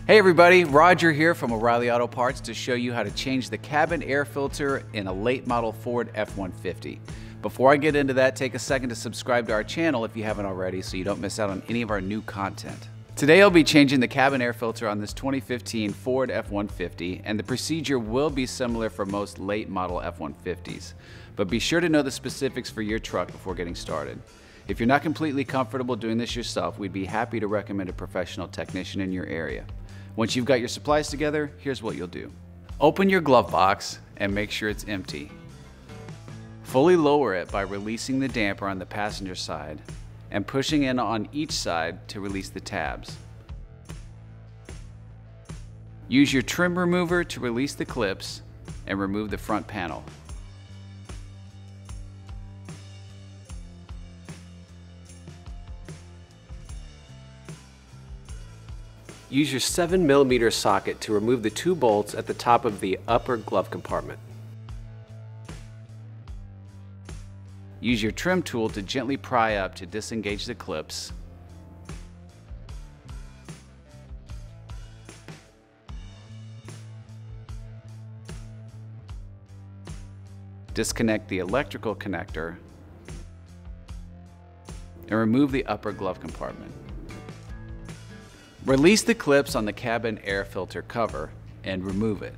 Hey everybody, Roger here from O'Reilly Auto Parts to show you how to change the cabin air filter in a late model Ford F-150. Before I get into that, take a second to subscribe to our channel if you haven't already so you don't miss out on any of our new content. Today I'll be changing the cabin air filter on this 2015 Ford F-150, and the procedure will be similar for most late model F-150s. But be sure to know the specifics for your truck before getting started. If you're not completely comfortable doing this yourself, we'd be happy to recommend a professional technician in your area. Once you've got your supplies together, here's what you'll do. Open your glove box and make sure it's empty. Fully lower it by releasing the damper on the passenger side and pushing in on each side to release the tabs. Use your trim remover to release the clips and remove the front panel. Use your 7mm socket to remove the two bolts at the top of the upper glove compartment. Use your trim tool to gently pry up to disengage the clips. Disconnect the electrical connector and remove the upper glove compartment. Release the clips on the cabin air filter cover and remove it.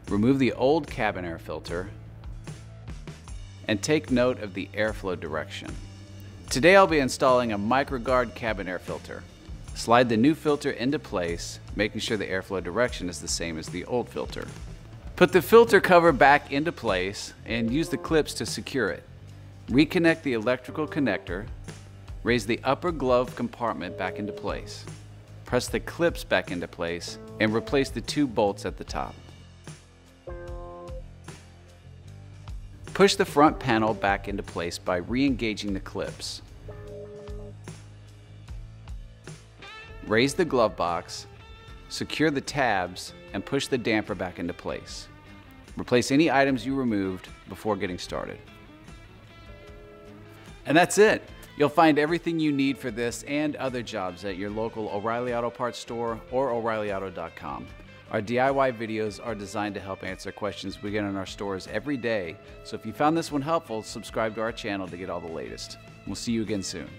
Remove the old cabin air filter and take note of the airflow direction. Today I'll be installing a MicroGuard cabin air filter. Slide the new filter into place, making sure the airflow direction is the same as the old filter. Put the filter cover back into place and use the clips to secure it. Reconnect the electrical connector, raise the upper glove compartment back into place. Press the clips back into place and replace the two bolts at the top. Push the front panel back into place by re-engaging the clips. Raise the glove box, secure the tabs, and push the damper back into place. Replace any items you removed before getting started. And that's it. You'll find everything you need for this and other jobs at your local O'Reilly Auto Parts store or O'ReillyAuto.com. Our DIY videos are designed to help answer questions we get in our stores every day. So if you found this one helpful, subscribe to our channel to get all the latest. We'll see you again soon.